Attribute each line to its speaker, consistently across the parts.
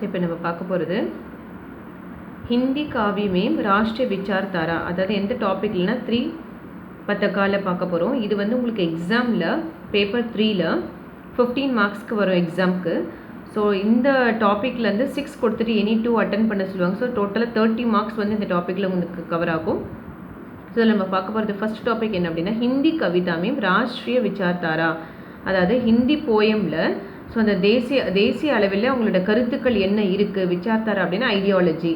Speaker 1: இப்போ நம்ம பார்க்க போகிறது ஹிந்தி காவி மேம் ராஷ்ட்ரிய விசார்தாரா, அதாவது எந்த டாபிக்லனா 3 பத்தக்கால பார்க்க போகிறோம். இது வந்து உங்களுக்கு எக்ஸாமில் பேப்பர் 3ல் 15 மார்க்ஸ்க்கு வரும் எக்ஸாமுக்கு. ஸோ இந்த டாப்பிக்லேருந்து 6 கொடுத்துட்டு எனி 2 அட்டன் பண்ண சொல்லுவாங்க. ஸோ டோட்டலாக 30 மார்க்ஸ் வந்து இந்த டாப்பிக்கில் உங்களுக்கு கவர் ஆகும். ஸோ இதில் நம்ம பார்க்க போகிறது ஃபஸ்ட் டாபிக் என்ன அப்படின்னா ஹிந்தி கவிதா மேம் ராஷ்ட்ரிய விசார்தாரா, அதாவது ஹிந்தி போயமில் ஸோ அந்த தேசிய அளவில் அவங்களோட கருத்துக்கள் என்ன இருக்குது, விசார்தாரா அப்படின்னா ஐடியாலஜி.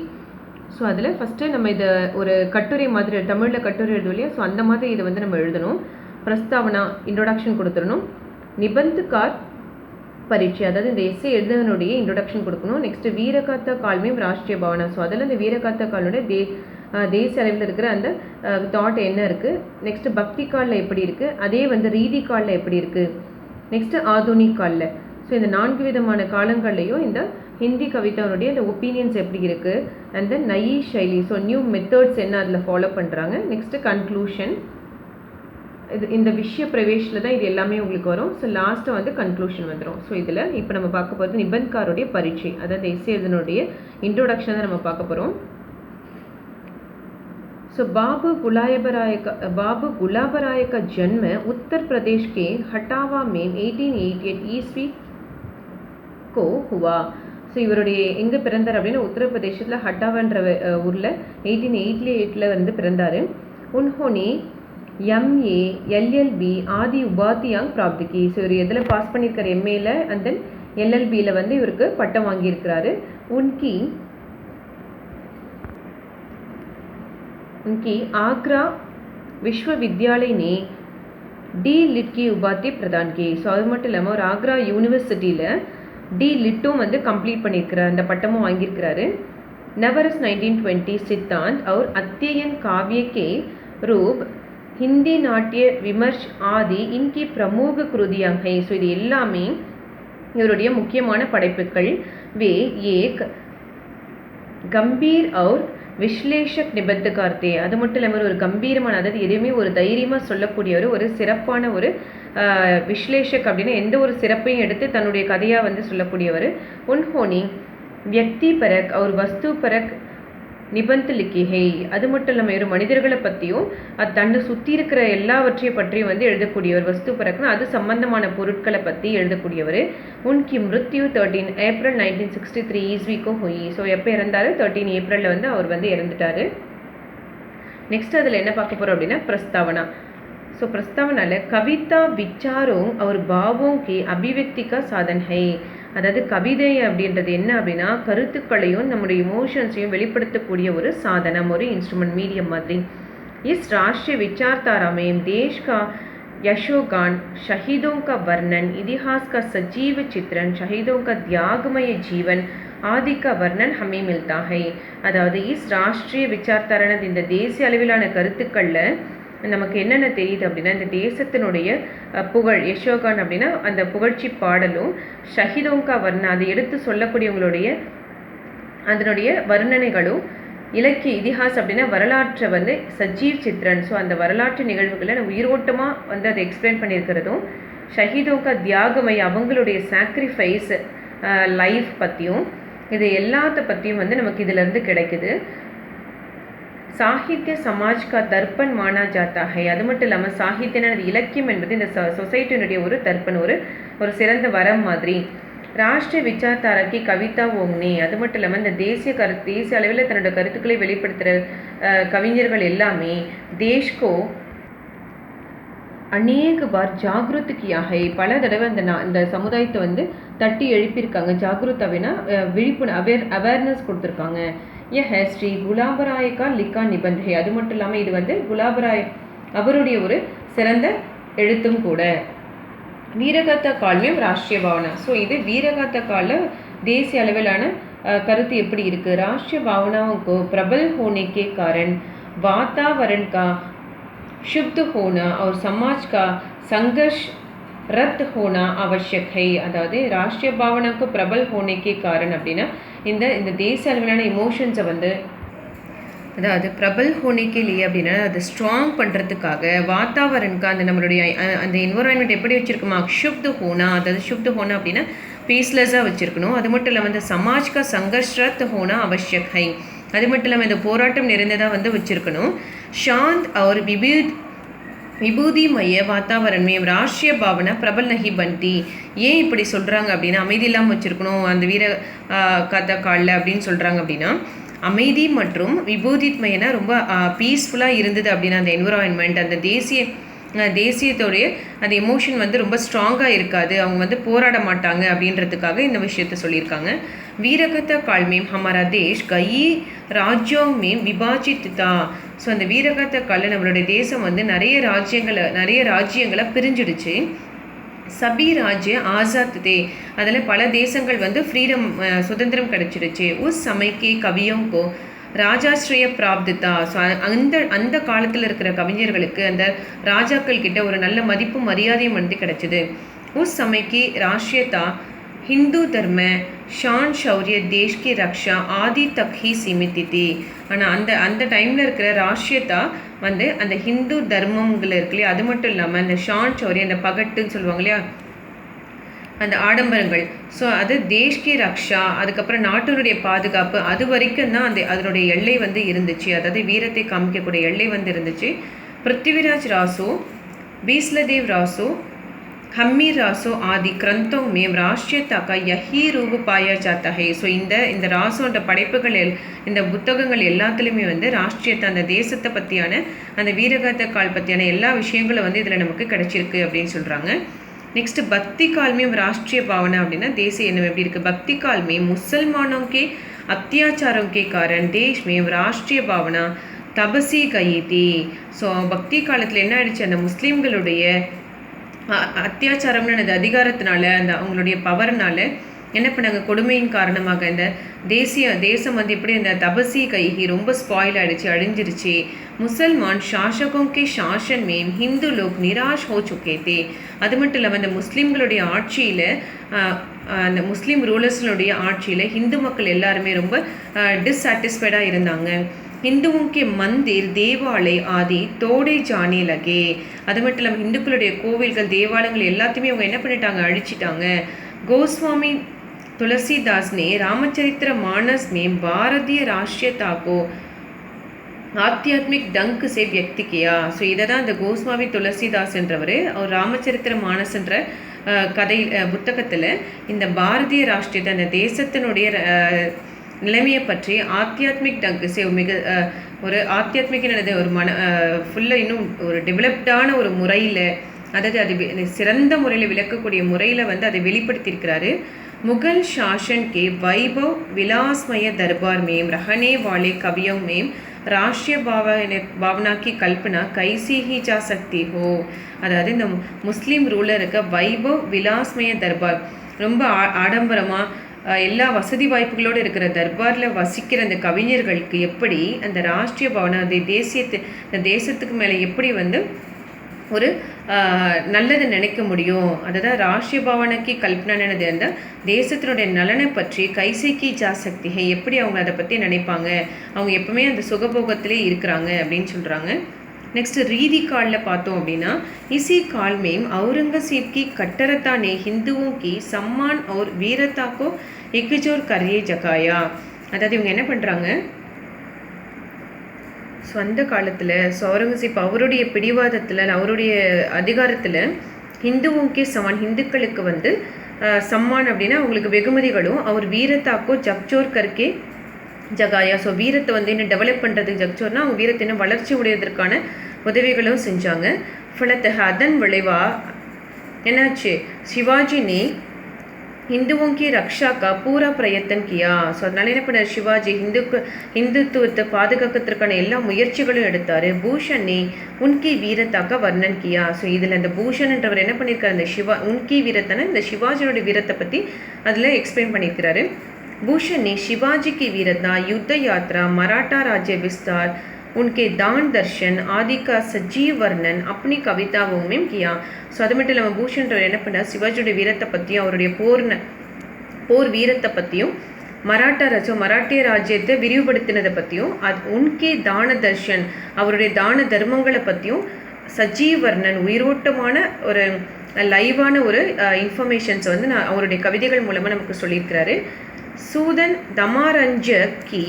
Speaker 1: ஸோ அதில் ஃபஸ்ட்டு நம்ம இதை ஒரு கட்டுரை மாதிரி தமிழில் கட்டுரை எழுதும் இல்லையா, ஸோ அந்த மாதிரி இதை வந்து நம்ம எழுதணும். பிரஸ்தாவனா இன்ட்ரொடக்ஷன் கொடுத்துடணும். நிபந்துகார் பரீட்சை, அதாவது இந்த எஸ்ஏ எழுதுனுடைய இன்ட்ரொடக்ஷன் கொடுக்கணும். நெக்ஸ்ட்டு வீரகாத்தா கால்மேம் ராஷ்ட்ரிய பவனா, ஸோ அதில் இந்த வீரகாத்தா காலோட தேசிய அளவில் இருக்கிற அந்த தாட் என்ன இருக்குது. நெக்ஸ்ட்டு பக்தி காலில் எப்படி இருக்குது, அதே வந்து ரீதி காலில் எப்படி இருக்குது, நெக்ஸ்ட்டு ஆதுனிக் காலில். ஸோ இந்த 4 விதமான காலங்கள்லையும் இந்த ஹிந்தி கவிதாவுடைய இந்த ஒப்பீனியன்ஸ் எப்படி இருக்குது, அண்ட் தென் நயி ஷைலி, ஸோ நியூ மெத்தட்ஸ் என்ன அதில் ஃபாலோ பண்ணுறாங்க. நெக்ஸ்ட்டு கன்க்ளூஷன், இது இந்த விஷய பிரவேஷில் தான் இது எல்லாமே உங்களுக்கு வரும். ஸோ லாஸ்ட்டாக வந்து கன்க்ளூஷன் வந்துடும். ஸோ இதில் இப்போ நம்ம பார்க்க போகிறது நிபந்த்காருடைய பரீட்சை, அதாவது எஸ்ஏ எழுதினுடைய இன்ட்ரோடக்ஷன் தான் நம்ம பார்க்க போகிறோம். सो बाबू गुलाबराय का जन्म उत्तर प्रदेश के हटावा में 1888 ईस्वी को हुआ. ஸோ இவருடைய எங்கே பிறந்தார் அப்படின்னா உத்தரப்பிரதேசத்தில் ஹட்டாவான்ற ஊரில் 1888 வந்து பிறந்தார். உன்ஹோனே எம்ஏ எல்எல்பி ஆதி உபாத்தியாங் பிராப்திக்கு, ஸோ இவர் எதில் பாஸ் பண்ணியிருக்கார், எம்ஏல அண்ட் தென் எல்எல்பியில் வந்து இவருக்கு பட்டம் வாங்கியிருக்கிறாரு. उनकी आगरा विश्वविद्यालय ने डी लिट की उपाधि प्रदान की. ஸோ அது மட்டும் இல்லாமல் ஒரு ஆக்ரா யூனிவர்சிட்டியில் டி லிட்டும் வந்து கம்ப்ளீட் பண்ணியிருக்கிறார், அந்த பட்டமும் வாங்கியிருக்கிறாரு. नवरस 1920 सिद्धांत और अध्ययन काव्य के रूप हिंदी नाट्य विमर्श आदि इनकी प्रमुख कृतियां हैं. ஸோ இது எல்லாமே இவருடைய முக்கியமான படைப்புகள். वे एक गंभीर और விஸ்லேஷக் நிபந்தகார்த்தே, அது மட்டும் இல்லாமல் ஒரு கம்பீரமான, அதாவது எதுவுமே ஒரு தைரியமாக சொல்லக்கூடியவர், ஒரு சிறப்பான ஒரு விஸ்லேஷக் அப்படின்னா எந்த ஒரு சிறப்பையும் எடுத்து தன்னுடைய கதையாக வந்து சொல்லக்கூடியவர். உன்ஹோனி வியக்தி பரக் அவர் வஸ்து பரக் நிபந்த் லிக்கிஹை, அது மட்டும் இல்லாமல் ஒரு மனிதர்களை பற்றியும் அது தன்னை சுற்றி இருக்கிற எல்லாவற்றையும் பற்றியும் வந்து எழுதக்கூடியவர். வஸ்து பரக்னா அது சம்பந்தமான பொருட்களை பற்றி எழுதக்கூடியவர். உன்கி மிருத்யு 13 ஏப்ரல் 1963 ஈஸ்விக்கும் ஹுயி. ஸோ எப்போ இறந்தார், 13 ஏப்ரலில் வந்து அவர் வந்து இறந்துட்டார். நெக்ஸ்ட் அதில் என்ன பார்க்க போகிறோம் அப்படின்னா பிரஸ்தாவனா. ஸோ பிரஸ்தாவனால கவிதா விச்சாரோம் அவர் பாவோம் கி அபிவியக்தி கா சாதன் ஹை, அதாவது கவிதை அப்படின்றது என்ன அப்படின்னா கருத்துக்களையும் நம்முடைய இமோஷன்ஸையும் வெளிப்படுத்தக்கூடிய ஒரு சாதனம், ஒரு இன்ஸ்ட்ருமெண்ட், மீடியம் மாதிரி. இஸ் ராஷ்ட்ரிய விசார்தாரா में देश का यशोगान, शहीदों का वर्णन, इतिहास का सजीव चित्रण, शहीदों का त्यागमय जीवन आदि का वर्णन हमें मिलता है. அதாவது இஸ் ராஷ்ட்ரிய விசார்தாரான இந்த தேசிய அளவிலான கருத்துக்களில் நமக்கு என்னென்ன தெரியுது அப்படின்னா இந்த தேசத்தினுடைய புகழ், யசோகான் அப்படின்னா அந்த புகழ்ச்சி பாடலும், ஷஹீதோங்கா வர்ணா அதை எடுத்து சொல்லக்கூடியவங்களுடைய அதனுடைய வர்ணனைகளும், இலக்கிய இதிகாஸ் அப்படின்னா வரலாற்றை வந்து சஜீவ் சித்ரன், ஸோ அந்த வரலாற்று நிகழ்வுகளை உயிரோட்டமாக வந்து அதை எக்ஸ்பிளைன் பண்ணியிருக்கிறதும், ஷஹீதோங்கா தியாகமய அவங்களுடைய சாக்ரிஃபைஸ் லைஃப் பற்றியும், இது எல்லாத்த பற்றியும் வந்து நமக்கு இதிலேருந்து கிடைக்குது. சாகித்ய சமாஜ் கா தர்ப்பன் மானா ஜாத்தா ஹை, அது மட்டும் இல்லாமல் சாகித்யன இலக்கியம் என்பது இந்த சொசைட்டியினுடைய ஒரு தர்ப்பன், ஒரு சிறந்த வரம் மாதிரி. ராஷ்ட்ரிய விசார்தாராக்கி கவிதா ஓங்னே, அது மட்டும் இல்லாமல் இந்த தேசிய அளவில் தன்னோட கருத்துக்களை வெளிப்படுத்துகிற கவிஞர்கள் எல்லாமே தேஷ்கோ அநேக பார் ஜாகிருத் கியாகை, பல தடவை அந்த சமுதாயத்தை வந்து தட்டி எழுப்பியிருக்காங்க. ஜாகிருத்தாவினா அவேர்னஸ் கொடுத்துருக்காங்க. यह ஸ்ரீ குலாபராய கா லிக்கா நிபந்த் ஹை, அது மட்டும் இல்லாமல் இது வந்து குலாபராய் அவருடைய ஒரு சிறந்த எழுத்தும் கூட. வீரகாத்தா கால்மேம் ராஷ்ட்ரிய பாவனா, ஸோ இது வீரகாத்தா காலில் தேசிய அளவிலான கருத்து எப்படி இருக்குது. ராஷ்ட்ரிய பாவனாவுக்கு பிரபல் होने के कारण वातावरण का शुद्ध होना और समाज का संघर्ष रद्द होना आवश्यक है. அதாவது ராஷ்ட்ரிய பாவனாவுக்கு பிரபல் होने के कारण அப்படின்னா இந்த தேசிய அளவிலான இமோஷன்ஸை வந்து அதாவது பிரபல் ஹோனிக்கே இல்லையே அப்படின்னா அதை ஸ்ட்ராங் பண்ணுறதுக்காக வாத்தாவரனுக்கு அந்த நம்மளுடைய அந்த என்வரான்மெண்ட் எப்படி வச்சுருக்குமா ஷுப்து ஹோனா, அதாவது ஷுப்து ஹோனா அப்படின்னா பீஸ்லெஸ்ஸாக வச்சுருக்கணும். அது மட்டும் இல்லாமல் இந்த சமாஜ் கா சங்கர்ஷ்ரத் ஹோனா அவசியக் ஹை, அது மட்டும் இல்லாமல் இந்த போராட்டம் நிறைந்ததாக வந்து வச்சுருக்கணும். ஷாந்த் और விபூதிமய வாத்தாவரன் மேம் ராஷ்ட்ரிய பாவனா பிரபல் நஹி பன்டி. ஏன் இப்படி சொல்கிறாங்க அப்படின்னா அமைதி இல்லாமல் வச்சுருக்கணும் அந்த வீர கதை காலில் அப்படின்னு சொல்கிறாங்க. அப்படின்னா அமைதி மற்றும் விபூதித்மயனா ரொம்ப பீஸ்ஃபுல்லாக இருந்தது அப்படின்னா அந்த என்விரான்மெண்ட், அந்த தேசியத்தோடைய அந்த எமோஷன் வந்து ரொம்ப ஸ்ட்ராங்காக இருக்காது, அவங்க வந்து போராட மாட்டாங்க அப்படின்றதுக்காக இந்த விஷயத்த சொல்லியிருக்காங்க. வீரகதா கால் மேம் ஹமாரா தேஷ் கயி ராஜ்யோ மேம் விபாஜித் தா. ஸோ அந்த வீரகதா காலில் நம்மளுடைய தேசம் வந்து நிறைய ராஜ்யங்களை பிரிஞ்சிடுச்சு. சபி ராஜ்ய ஆசாத் தே, அதில் பல தேசங்கள் வந்து ஃப்ரீடம் சுதந்திரம் கிடைச்சிடுச்சு. உஸ் சமைக்கே கவியோங்கோ ராஜாஸ்ரய பிராப்தித்தா. ஸோ அந்த காலத்தில் இருக்கிற கவிஞர்களுக்கு அந்த ராஜாக்கள் கிட்ட ஒரு நல்ல மதிப்பு மரியாதையும் வந்து கிடைச்சிது. உஸ் சமைக்கு ராஷ்யதா ஹிந்து தர்ம ஷான் ஷௌரிய தேஷ் கி ரக்ஷா ஆதி தக் ஹி சீமித்தி. ஆனால் அந்த டைமில் இருக்கிற ராஷ்யதா வந்து அந்த ஹிந்து தர்மங்கள் இருக்கு இல்லையா, அது மட்டும் இல்லாமல் அந்த ஷான் ஷௌரிய அந்த பகட்டுன்னு சொல்லுவாங்க இல்லையா, அந்த ஆடம்பரங்கள், ஸோ அது தேஷ்கி ரக்ஷா, அதுக்கப்புறம் நாட்டினுடைய பாதுகாப்பு, அது வரைக்கும் தான் அதனுடைய எல்லை வந்து இருந்துச்சு, அதாவது வீரத்தை காமிக்கக்கூடிய எல்லை வந்து இருந்துச்சு. பிருத்திவிராஜ் ராசோ, பீஸ்லதேவ் ராசோ, ஹம்மீர் ராசோ ஆதி கிரந்தோं में राष्ट्रीयता का यही रूप पाया जाता है. ஸோ இந்த ராசோன்ற படைப்புகள் இந்த புத்தகங்கள் எல்லாத்துலேயுமே வந்து ராஷ்ட்ரியத்தை அந்த தேசத்தை பற்றியான அந்த வீரகாத்த கால் பற்றியான எல்லா விஷயங்களும் வந்து இதில் நமக்கு கிடைச்சிருக்கு அப்படின்னு சொல்கிறாங்க. नेक्स्ट भक्ति काल में राष्ट्रीय भावना அப்படின்னா தேசிய எண்ணம் எப்படி இருக்குது. भक्ति काल में मुसलमानों के अत्याचारों के कारण देश में राष्ट्रीय भावना तबसी गई थी. ஸோ பக்தி காலத்தில் என்ன ஆயிடுச்சு, அந்த முஸ்லீம்களுடைய அத்தியாச்சாரம்னு அந்த அதிகாரத்தினால அந்த அவங்களுடைய பவர்னால என்ன பண்ணாங்க, கொடுமையின் காரணமாக இந்த தேசம் வந்து எப்படி இந்த தபசி கைகி ரொம்ப ஸ்பாயில் ஆகிடுச்சு, அழிஞ்சிருச்சு. முசல்மான் ஷாசகோं के शासन में हिंदू लोग निराश हो चुके थे. அது மட்டும் இல்லாமல் இந்த முஸ்லீம்களுடைய ஆட்சியில் அந்த முஸ்லீம் ரூலர்ஸ்களுடைய ஆட்சியில் ஹிந்து மக்கள் எல்லாருமே ரொம்ப டிஸ்சாட்டிஸ்ஃபைடாக இருந்தாங்க. हिंदुओं के मंदिर தேவாலय ஆதி தோடை ஜானே லகே. அது மட்டும் இல்லாமல் இந்துக்களுடைய கோவில்கள் தேவாலயங்கள் எல்லாத்தையுமே அவங்க என்ன பண்ணிட்டாங்க, அழிச்சிட்டாங்க. கோஸ்வாமி तुलसीदास ने रामचरित्र मानस में भारतीय राष्ट्रीयता को ஆத்தியாத்மிக் டங்க் சே வியக்தி கியா. ஸோ இதை தான் இந்த கோஸ்வாமி துளசிதாஸ் என்றவர் அவர் ராமச்சரித்திர மானஸ் என்ற கதை புத்தகத்தில் இந்த பாரதிய ராஷ்டிரியத்தை அந்த தேசத்தினுடைய நிலைமையை பற்றி ஆத்தியாத்மிக் டங்க் சே மிக ஒரு ஆத்தியாத்மிக்னது ஒரு ஃபுல்லாக இன்னும் ஒரு டெவலப்டான ஒரு முறையில், அதாவது அது சிறந்த முறையில் விளக்கக்கூடிய முறையில் வந்து அதை வெளிப்படுத்தியிருக்கிறாரு. मुगल शासन के वैभव विलासमय दरबार में रहने वाले कवियों में राष्ट्रीय भावना की कल्पना कैसी ही जा सकती हो. அதாவது இந்த முஸ்லீம் ரூலருக்கு வைபவ் விலாஸ்மய தர்பார், ரொம்ப ஆடம்பரமாக எல்லா வசதி வாய்ப்புகளோடு இருக்கிற தர்பாரில் வசிக்கிற அந்த கவிஞர்களுக்கு எப்படி அந்த ராஷ்ட்ரிய பாவனை அந்த தேசத்துக்கு மேலே எப்படி வந்து ஒரு நல்லது நினைக்க முடியும். அதுதான் ராஷ்ட்ரிய பாவனைக்கு கல்பனானது, அந்த தேசத்தினுடைய நலனை பற்றி கைசைக்கி ஜாசக்திகை எப்படி அவங்க அதை பற்றி நினைப்பாங்க, அவங்க எப்பவுமே அந்த சுகபோகத்திலே இருக்கிறாங்க அப்படின்னு சொல்கிறாங்க. नेक्स्ट रीति काल பார்த்தோம் அப்படின்னா इसी काल में औरंगजेब की कट्टरता ने हिंदुओं की सम्मान और वीरता को एकजोर करके जगाया. அதாவது இவங்க என்ன பண்ணுறாங்க, ஸோ அந்த காலத்தில் ஔரங்கசீப் அவருடைய பிடிவாதத்தில் அவருடைய அதிகாரத்தில் ஹிந்துவுக்கே சமான், ஹிந்துக்களுக்கு வந்து சம்மான் அப்படின்னா அவங்களுக்கு வெகுமதிகளும், அவர் வீரத்தாக்கோ ஜக்சோர் கர்க்கே ஜகாயா. ஸோ வீரத்தை வந்து இன்னும் டெவலப் பண்ணுறதுக்கு ஜக்சோர்னா அவங்க வீரத்தை இன்னும் வளர்ச்சி உடையதற்கான உதவிகளும் செஞ்சாங்க. ஃபலத்தக அதன் விளைவாக என்னாச்சு, சிவாஜினே ஹிந்துவோங்கி ரக்ஷாக்கா பூரா பிரயத்தன் கியா. ஸோ அதனால என்ன பண்ணார் சிவாஜி, ஹிந்துத்துவத்தை பாதுகாக்கிறதுக்கான எல்லா முயற்சிகளும் எடுத்தார். பூஷணி உன்கி வீரத்தாக்க வர்ணன் கியா. ஸோ இதில் இந்த பூஷன்ன்றவர் என்ன பண்ணியிருக்காரு, இந்த உன்கி வீரத்தான இந்த சிவாஜியோட வீரத்தை பற்றி அதில் எக்ஸ்பிளைன் பண்ணியிருக்கிறாரு. भूषण ने शिवाजी की वीरता, युद्ध यात्रा, मराठा राज्य विस्तार, उनके दान दर्शन आदि का सजीव वर्णन अपनी कविताओं में किया. ஸோ அது மட்டும் இல்லாமல் பூஷன்றவர் என்ன பண்ணார், சிவாஜியோடைய வீரத்தை பற்றியும் அவருடைய போர் வீரத்தை பற்றியும் மராட்டிய ராஜ்யத்தை விரிவுபடுத்தினதை பற்றியும் உன்கே தான தர்ஷன் அவருடைய தான தர்மங்களை பற்றியும் சஜீவ் வர்ணன் உயிரோட்டமான ஒரு லைவான ஒரு இன்ஃபர்மேஷன்ஸ் வந்து நான் அவருடைய கவிதைகள் மூலமாக நமக்கு சொல்லியிருக்கிறாரு. சூதன் दमारंज की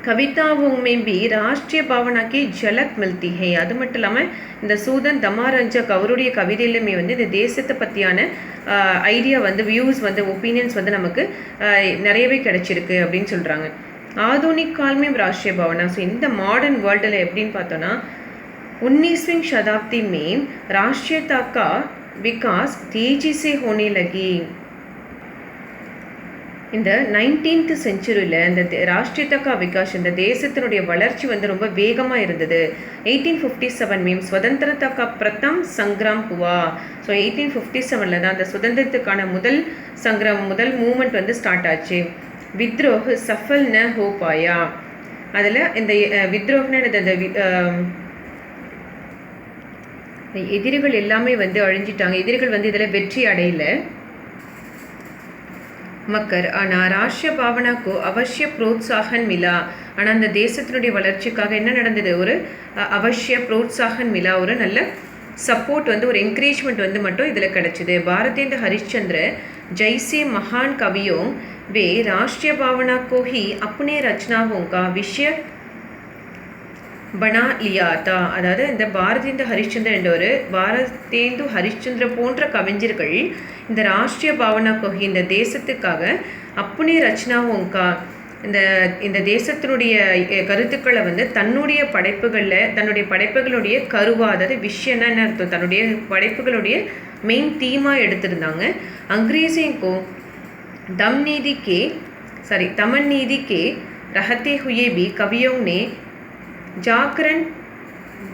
Speaker 1: कविताओं में भी राष्ट्रीय भावना की झलक मिलती है. அது மட்டும் இல்லாமல் இந்த சூதன் தமாரஞ்சக் அவருடைய கவிதையிலுமே வந்து இந்த தேசத்தை பற்றியான ஐடியா வந்து வியூஸ் வந்து ஒப்பீனியன்ஸ் வந்து நமக்கு நிறையவே கிடைச்சிருக்கு அப்படின்னு சொல்கிறாங்க. ஆதுனிக் काल में राष्ट्रीय भावना. ஸோ இந்த மாடர்ன் வேர்ல்டில் எப்படின்னு பார்த்தோன்னா 19वीं शताब्दी में राष्ट्रीयता का विकास तेजी से होने लगी. இந்த 19th செஞ்சுரியில் இந்த ராஷ்டிரியதா கா விகாஸ் இந்த தேசத்தினுடைய வளர்ச்சி வந்து ரொம்ப வேகமாக இருந்தது. 1857 में स्वतंत्रता का प्रथम संग्राम हुआ. ஸோ 1857 தான் அந்த சுதந்திரத்துக்கான முதல் மூமெண்ட் வந்து ஸ்டார்ட் ஆச்சு. வித்ரோஹ் சஃபல் ந ஹோ பாயா. அதில் இந்த வித்ரோஹ்னு அந்த எதிரிகள் எல்லாமே வந்து அழிஞ்சிட்டாங்க. எதிரிகள் வந்து இதில் வெற்றி அடையலை. மக்கர் ஆனால் ராஷ்டிரிய பாவனாக்கு அவசிய புரோத்சாகன் மிலா. ஆனால் அந்த தேசத்தினுடைய வளர்ச்சிக்காக என்ன நடந்தது? ஒரு அவசிய புரோத்சாகன் மிலா, ஒரு நல்ல சப்போர்ட் வந்து ஒரு என்கரேஜ்மெண்ட் வந்து மட்டும் இதில் கிடச்சிது. பாரதேந்திர ஹரிश्चंद्र जैसे महान कवियों वे राष्ट्रीय भावना को ही अपने रचनाओं का विषय பனா லியாத்தா. அதாவது இந்த பாரதேந்து ஹரிಶ್चंद्र என்ற ஒரு பாரதேந்து ஹரிಶ್चंद्र போன்ற கவிஞர்கள் இந்த ராஷ்டிரிய பாவனா கொகி இந்த தேசத்துக்காக அப்புனே ரச்சனாவோங்கா இந்த தேசத்தினுடைய கருத்துக்களை வந்து தன்னுடைய படைப்புகளுடைய கருவா, அதாவது விஷயம்னு அர்த்தம், தன்னுடைய படைப்புகளுடைய மெயின் தீமாக எடுத்திருந்தாங்க. अंग्रेज़ों तमन नीति के रहते हुए भी कवियों ने जागरण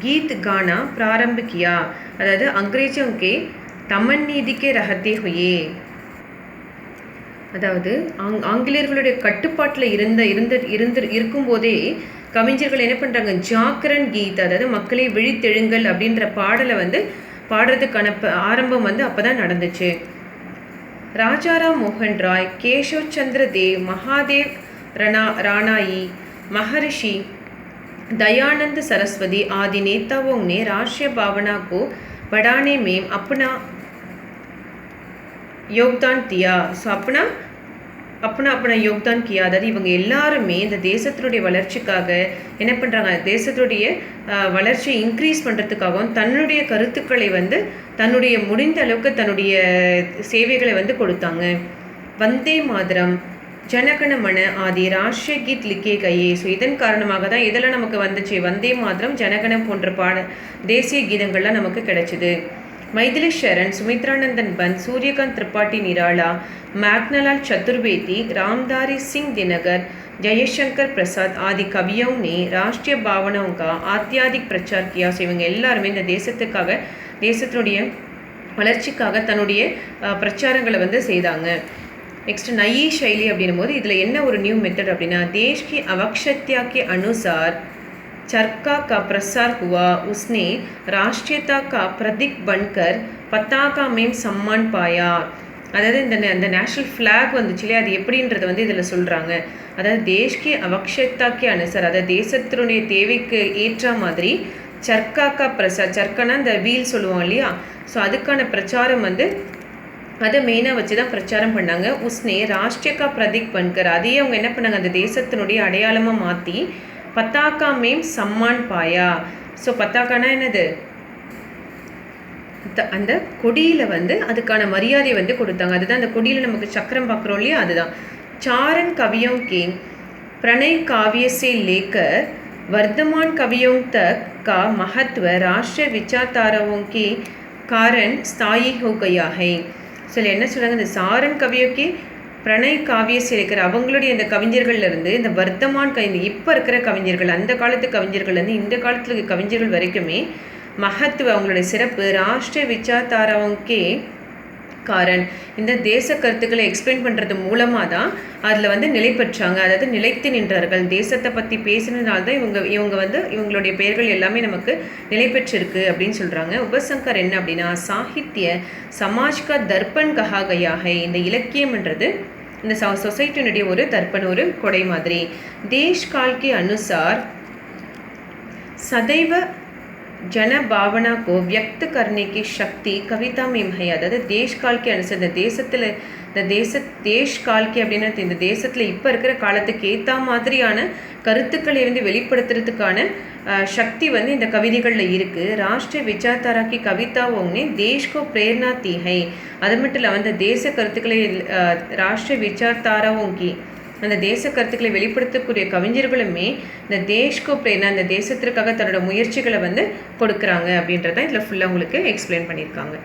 Speaker 1: गीत गाना प्रारंभ किया. अதாவது अंग्रेज़ों के तमन नीति के रहते हुए, அதாவது ஆங்கிலேயர்களுடைய கட்டுப்பாட்டில் இருக்கும்போதே கவிஞர்கள் என்ன பண்ணுறாங்க? ஜாகரன் கீத், அதாவது மக்களை விழித்தெழுங்கள் அப்படின்ற பாடலை வந்து பாடுறதுக்கான ஆரம்பம் வந்து அப்போ தான் நடந்துச்சு. ராஜாராம் மோகன் ராய், கேஷவ் சந்திர தேவ், மகாதேவ் ராணாயி, महर्षि दयानंद सरस्वती आदि नेताओं ने राष्ट्रीय भावना को बढ़ाने में अपना योगदान दिया. ஸோ अपना योगदान किया. அதாவது இவங்க எல்லாருமே இந்த தேசத்தினுடைய வளர்ச்சிக்காக என்ன பண்ணுறாங்க? தேசத்துடைய வளர்ச்சியை இன்க்ரீஸ் பண்ணுறதுக்காகவும் தன்னுடைய கருத்துக்களை வந்து தன்னுடைய முடிந்த அளவுக்கு தன்னுடைய சேவைகளை வந்து கொடுத்தாங்க. வந்தே மாதரம், ஜனகணமன ஆதி ராஷ்டிரிய கீத் லிக்கே கையே. ஸோ இதன் காரணமாக தான் இதெல்லாம் நமக்கு வந்துச்சு. வந்தே மாதரம், ஜனகணம் போன்ற தேசிய கீதங்கள்லாம் நமக்கு கிடைச்சிது. मैथिली शरण, सुमित्रानंदन बंद, सूर्यकांत त्रिपाठी निराला, मैघनालाल चतुर्वेदी, रामधारी सिंह दिनकर, जयशंकर प्रसाद आदि कवियों ने राष्ट्रीय भावनाओं का आत्याधिक प्रचार किया. ஸோ இவங்க எல்லாருமே இந்த தேசத்தினுடைய வளர்ச்சிக்காக தன்னுடைய பிரச்சாரங்களை வந்து செய்தாங்க. नेक्स्ट नई शैली அப்படின்னும் போது இதில் என்ன ஒரு நியூ மெத்தட் அப்படின்னா, देश की आवश्यकता के अनुसार चरखा का प्रसार हुआ. उसने राष्ट्रीयता का प्रतीक बनकर पताका में सम्मान पाया. அதாவது இந்த நேஷ்னல் ஃப்ளாக் வந்துச்சு இல்லையா, அது எப்படின்றது வந்து இதில் சொல்கிறாங்க. அதாவது தேஷ்கி அவக்ஷத்தாக்கே அனுசார், அதாவது தேசத்தினுடைய தேவைக்கு ஏற்ற மாதிரி சர்க்காக்கா பிரசார், சர்க்கானா இந்த வீல் சொல்லுவோம் இல்லையா, ஸோ அதுக்கான பிரச்சாரம் வந்து அதை மெயினாக வச்சு தான் பிரச்சாரம் பண்ணாங்க. உஸ்னே ராஷ்டிரியக்கா பிரதீக் பன்கர், அதையே அவங்க என்ன பண்ணாங்க? அந்த தேசத்தினுடைய அடையாளமாக மாற்றி பத்தாக்கா மேம் சம்மான் பாயா. ஸோ பத்தாக்கானா என்னது? அந்த கொடியில் வந்து அதுக்கான மரியாதை வந்து கொடுத்தாங்க. அதுதான் அந்த கொடியில் நமக்கு சக்கரம் பார்க்குறோம் இல்லையா, அதுதான். சாரன் கவியோं के प्रणय काव्य से लेकर वर्तमान कवियों तक का महत्व राष्ट्रीय विचारधाराओं के कारण स्थायी हो गया है. சில என்ன சொல்கிறாங்க? இந்த சாரன் கவியோக்கே பிரணய் காவிய சிலைக்கிற அவங்களுடைய இந்த கவிஞர்கள்லேருந்து இந்த வர்த்தமான் இப்போ இருக்கிற கவிஞர்கள், அந்த காலத்து கவிஞர்கள்லேருந்து இந்த காலத்தில் இருக்க கவிஞர்கள் வரைக்குமே மகத்துவ அவங்களுடைய சிறப்பு ராஷ்டிரிய விசாரதாராவுக்கே காரன், இந்த தேச கருத்துக்களை எக்ஸ்பிளைன் பண்ணுறது மூலமாக தான் அதில் வந்து நிலை பெற்றாங்க. அதாவது நிலைத்து நின்றார்கள். தேசத்தை பற்றி பேசினதுனால தான் இவங்க வந்து இவங்களுடைய பெயர்கள் எல்லாமே நமக்கு நிலை பெற்றிருக்கு அப்படின்னு சொல்கிறாங்க. உபசங்கர் என்ன அப்படின்னா, சாகித்ய சமாஜ்கா தர்ப்பன் கஹா கயா ஹை. இந்த இலக்கியம்ன்றது இந்த சொசைட்டினுடைய ஒரு தர்ப்பன், ஒரு கொடை மாதிரி. தேஷ் கால் கே அனுசார் சதைவ जन भावना को व्यक्त करने की शक्ति कविता में है. அதாவது தேஷ் கால் கே அனுசர் இந்த தேசத்தில் தேஷ் கால் கே அப்படின்னா இந்த தேசத்தில் இப்போ இருக்கிற காலத்துக்கு ஏற்ற மாதிரியான கருத்துக்களை வந்து வெளிப்படுத்துறதுக்கான சக்தி வந்து இந்த கவிதைகளில் இருக்குது. ராஷ்ட்ரிய விசாரதாரா கி கவிதாவோங்கனே தேஷ்கோ பிரேரணா தி ஹை. அது மட்டும் இல்லை அந்த தேச கருத்துக்களை ராஷ்ட்ரிய விசாரதாராவோங்கி அந்த தேச கருத்துக்களை வெளிப்படுத்தக்கூடிய கவிஞர்களுமே இந்த தேஷ்கோ பிரேரணா அந்த தேசத்திற்காக தன்னோட முயற்சிகளை வந்து கொடுக்குறாங்க அப்படின்றத இதில் ஃபுல்லாக உங்களுக்கு எக்ஸ்பிளைன் பண்ணியிருக்காங்க.